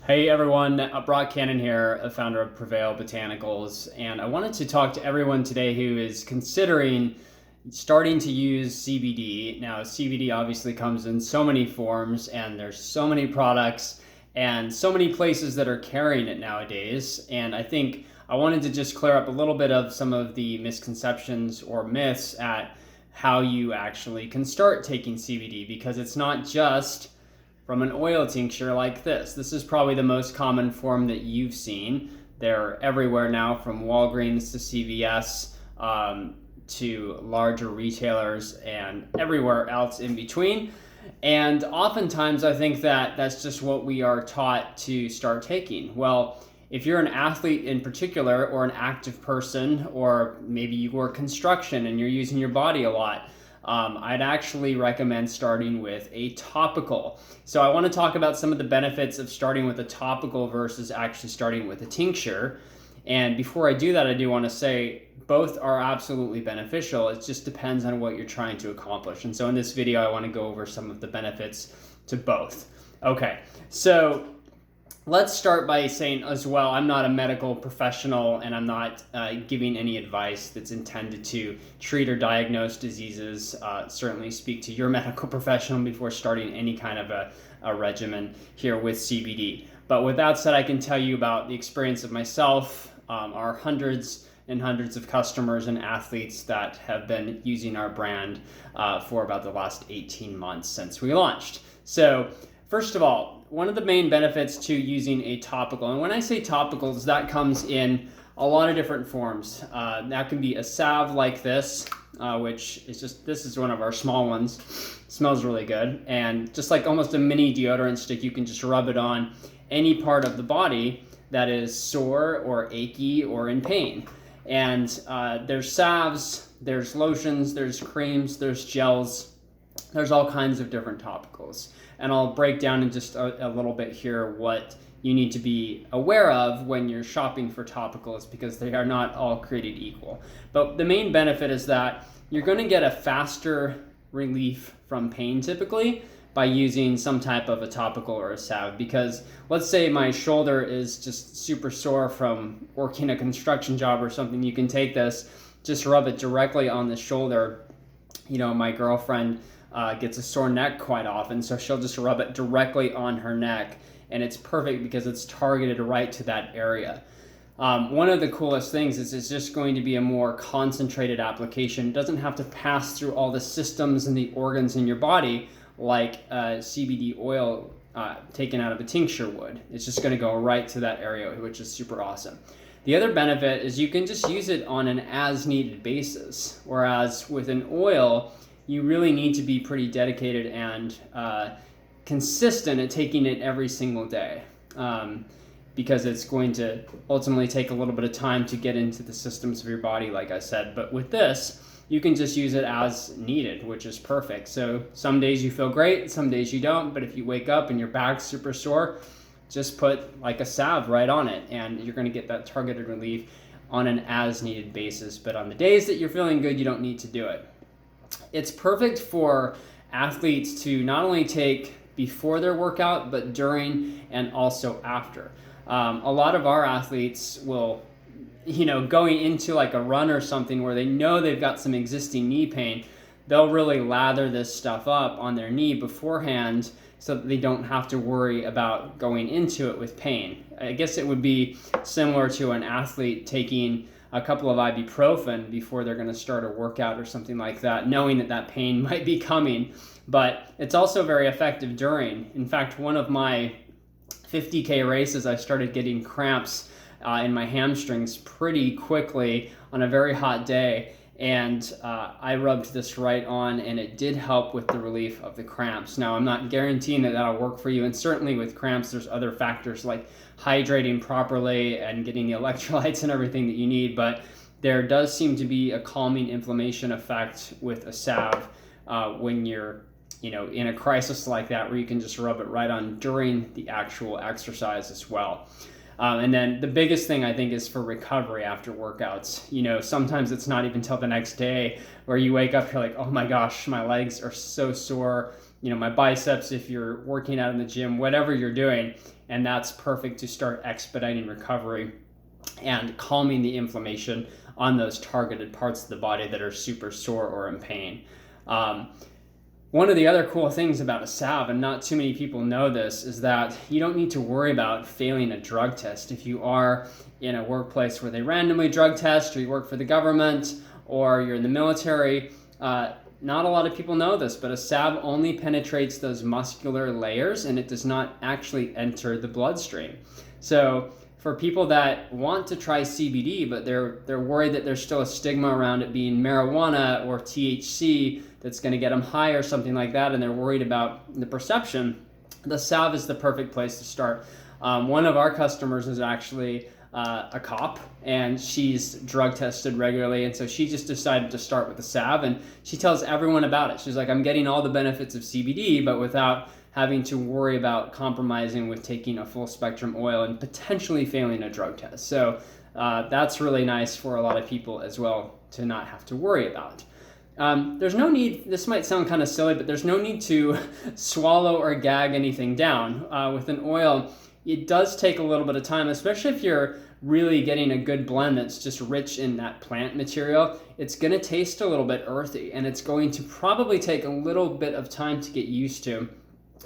Hey everyone, Brock Cannon here, a founder of Prevail Botanicals, and I wanted to talk to everyone today who is considering starting to use CBD. Now, CBD obviously comes in so many forms, and there's so many products and so many places that are carrying it nowadays, and I think I wanted to just clear up a little bit of some of the misconceptions or myths at how you actually can start taking CBD, because it's not just from an oil tincture like this. This is probably the most common form that you've seen. They're everywhere now, from Walgreens to CVS to larger retailers and everywhere else in between. And oftentimes I think that that's just what we are taught to start taking. Well, if you're an athlete in particular, or an active person, or maybe you work construction and you're using your body a lot, I'd actually recommend starting with a topical. So I want to talk about some of the benefits of starting with a topical versus actually starting with a tincture. And before I do that, I do want to say both are absolutely beneficial. It just depends on what you're trying to accomplish. And so in this video, I want to go over some of the benefits to both. Okay, so let's start by saying as well, I'm not a medical professional, and I'm not giving any advice that's intended to treat or diagnose diseases. Certainly speak to your medical professional before starting any kind of a regimen here with CBD. But with that said, I can tell you about the experience of myself, our hundreds and hundreds of customers and athletes that have been using our brand for about the last 18 months since we launched. So first of all, one of the main benefits to using a topical, and when I say topicals, that comes in a lot of different forms. That can be a salve like this, which is just, this is one of our small ones. Smells really good. And just like almost a mini deodorant stick, you can just rub it on any part of the body that is sore or achy or in pain. And there's salves, there's lotions, there's creams, there's gels, there's all kinds of different topicals. And I'll break down in just a little bit here what you need to be aware of when you're shopping for topicals, because they are not all created equal. But the main benefit is that you're going to get a faster relief from pain typically by using some type of a topical or a salve. Because let's say my shoulder is just super sore from working a construction job or something, you can take this, just rub it directly on the shoulder. You know, my girlfriend gets a sore neck quite often, so she'll just rub it directly on her neck, and it's perfect because it's targeted right to that area. One of the coolest things is it's just going to be a more concentrated application. It doesn't have to pass through all the systems and the organs in your body like CBD oil taken out of a tincture would. It's just going to go right to that area, which is super awesome. The other benefit is you can just use it on an as-needed basis, whereas with an oil, you really need to be pretty dedicated and consistent at taking it every single day, because it's going to ultimately take a little bit of time to get into the systems of your body, like I said. But with this, you can just use it as needed, which is perfect. So some days you feel great, some days you don't, but if you wake up and your back's super sore, just put like a salve right on it, and you're gonna get that targeted relief on an as-needed basis. But on the days that you're feeling good, you don't need to do it. It's perfect for athletes to not only take before their workout, but during and also after. A lot of our athletes will, going into like a run or something where they know they've got some existing knee pain, they'll really lather this stuff up on their knee beforehand so that they don't have to worry about going into it with pain. I guess it would be similar to an athlete taking a couple of ibuprofen before they're going to start a workout or something like that, knowing that that pain might be coming. But it's also very effective during. In fact, one of my 50K races, I started getting cramps in my hamstrings pretty quickly on a very hot day, and I rubbed this right on, and it did help with the relief of the cramps. Now, I'm not guaranteeing that that'll work for you, and certainly with cramps, there's other factors like hydrating properly and getting the electrolytes and everything that you need, but there does seem to be a calming inflammation effect with a salve when you're in a crisis like that, where you can just rub it right on during the actual exercise as well. And then the biggest thing I think is for recovery after workouts. Sometimes it's not even till the next day where you wake up, you're like, oh my gosh, my legs are so sore. my biceps, if you're working out in the gym, whatever you're doing. And that's perfect to start expediting recovery and calming the inflammation on those targeted parts of the body that are super sore or in pain. One of the other cool things about a salve, and not too many people know this, is that you don't need to worry about failing a drug test. If you are in a workplace where they randomly drug test, or you work for the government, or you're in the military, not a lot of people know this, but a salve only penetrates those muscular layers and it does not actually enter the bloodstream. So for people that want to try CBD, but they're worried that there's still a stigma around it being marijuana or THC that's going to get them high or something like that, and they're worried about the perception, the salve is the perfect place to start. One of our customers is actually a cop, and she's drug tested regularly, and so she just decided to start with the salve, and she tells everyone about it. She's like, I'm getting all the benefits of CBD, but without having to worry about compromising with taking a full spectrum oil and potentially failing a drug test. So that's really nice for a lot of people as well to not have to worry about. There's no need, this might sound kind of silly, but there's no need to swallow or gag anything down. With an oil, it does take a little bit of time, especially if you're really getting a good blend that's just rich in that plant material. It's going to taste a little bit earthy, and it's going to probably take a little bit of time to get used to.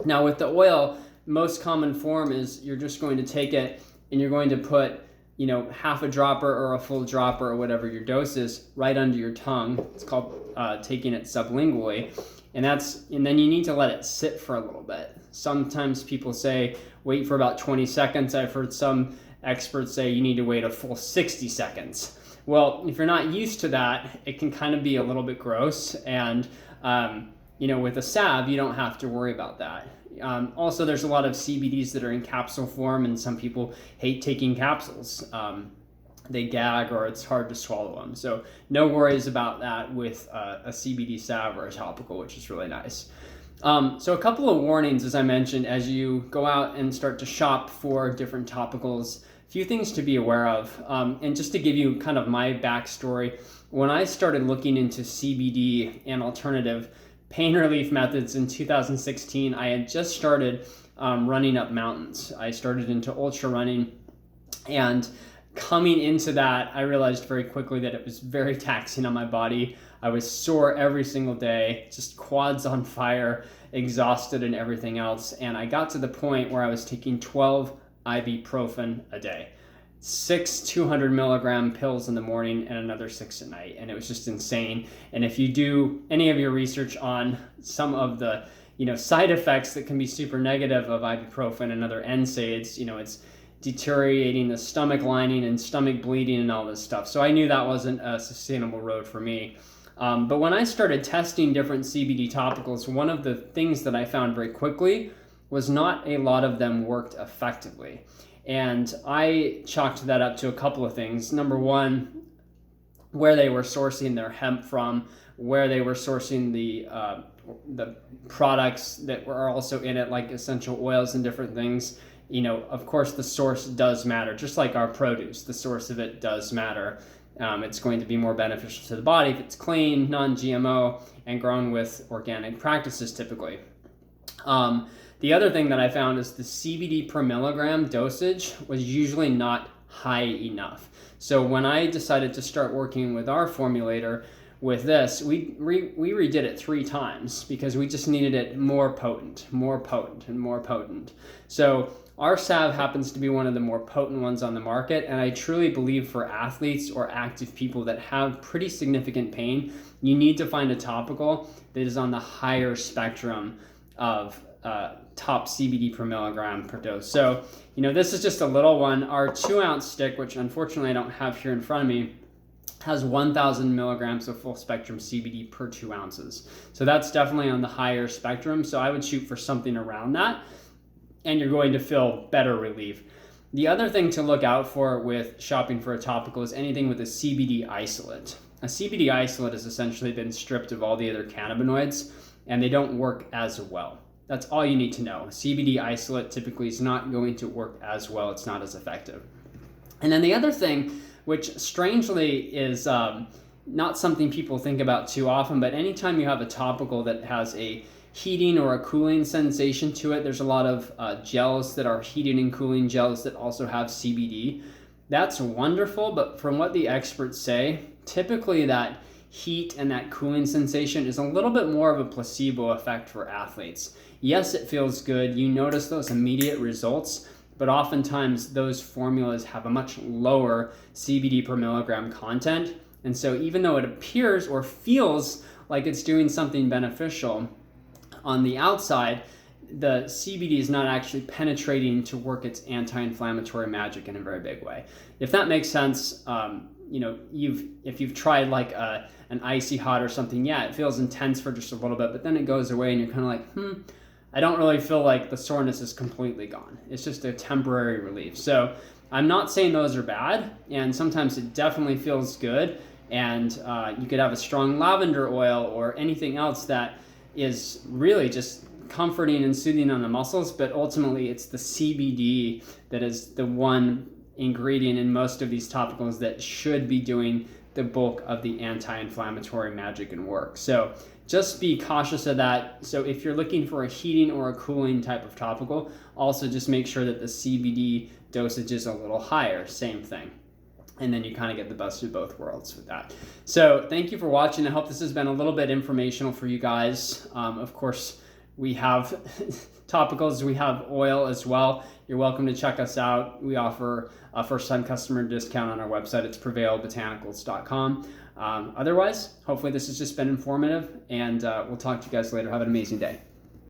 Now with the oil, most common form is you're just going to take it and you're going to put half a dropper or a full dropper or whatever your dose is right under your tongue. It's called taking it sublingually. And then you need to let it sit for a little bit. Sometimes people say wait for about 20 seconds. I've heard some experts say you need to wait a full 60 seconds. Well, if you're not used to that, it can kind of be a little bit gross. And with a salve, you don't have to worry about that. Also, there's a lot of CBDs that are in capsule form, and some people hate taking capsules. They gag or it's hard to swallow them. So no worries about that with a CBD salve or a topical, which is really nice. So a couple of warnings, as I mentioned, as you go out and start to shop for different topicals, a few things to be aware of. And just to give you kind of my backstory, when I started looking into CBD and alternative pain relief methods in 2016, I had just started running up mountains. I started into ultra running, and coming into that, I realized very quickly that it was very taxing on my body. I was sore every single day, just quads on fire, exhausted and everything else. And I got to the point where I was taking 12 ibuprofen a day, 6 200 milligram pills in the morning and another 6 at night. And it was just insane. And if you do any of your research on some of the side effects that can be super negative of ibuprofen and other NSAIDs, it's deteriorating the stomach lining and stomach bleeding and all this stuff. So I knew that wasn't a sustainable road for me. But when I started testing different CBD topicals, one of the things that I found very quickly was not a lot of them worked effectively. And I chalked that up to a couple of things. Number one, where they were sourcing their hemp from, where they were sourcing the products that were also in it, like essential oils and different things. Of course, the source does matter, just like our produce. The source of it does matter. It's going to be more beneficial to the body if it's clean, non-GMO, and grown with organic practices typically. The other thing that I found is the CBD per milligram dosage was usually not high enough. So when I decided to start working with our formulator with this, we redid it 3 times because we just needed it more potent. So our salve happens to be one of the more potent ones on the market, and I truly believe for athletes or active people that have pretty significant pain, you need to find a topical that is on the higher spectrum of top CBD per milligram per dose. So, this is just a little one. Our 2-ounce stick, which unfortunately I don't have here in front of me, has 1,000 milligrams of full spectrum CBD per 2 ounces. So that's definitely on the higher spectrum. So I would shoot for something around that, and you're going to feel better relief. The other thing to look out for with shopping for a topical is anything with a CBD isolate. A CBD isolate has essentially been stripped of all the other cannabinoids, and they don't work as well. That's all you need to know. A CBD isolate typically is not going to work as well. It's not as effective. And then the other thing, which strangely is not something people think about too often, but anytime you have a topical that has a heating or a cooling sensation to it. There's a lot of gels that are heating and cooling gels that also have CBD. That's wonderful, but from what the experts say, typically that heat and that cooling sensation is a little bit more of a placebo effect for athletes. Yes, it feels good. You notice those immediate results, but oftentimes those formulas have a much lower CBD per milligram content. And so even though it appears or feels like it's doing something beneficial on the outside, the CBD is not actually penetrating to work its anti-inflammatory magic in a very big way. If that makes sense, if you've tried like an icy hot or something, yeah, it feels intense for just a little bit, but then it goes away and you're kind of like, I don't really feel like the soreness is completely gone. It's just a temporary relief. So I'm not saying those are bad, and sometimes it definitely feels good, and you could have a strong lavender oil or anything else that is really just comforting and soothing on the muscles, but ultimately it's the CBD that is the one ingredient in most of these topicals that should be doing the bulk of the anti-inflammatory magic and work. So just be cautious of that. So if you're looking for a heating or a cooling type of topical, also just make sure that the CBD dosage is a little higher, same thing. And then you kind of get the best of both worlds with that. So thank you for watching. I hope this has been a little bit informational for you guys. Of course, we have topicals, we have oil as well. You're welcome to check us out. We offer a first-time customer discount on our website. It's prevailbotanicals.com. Otherwise, hopefully this has just been informative, and we'll talk to you guys later. Have an amazing day.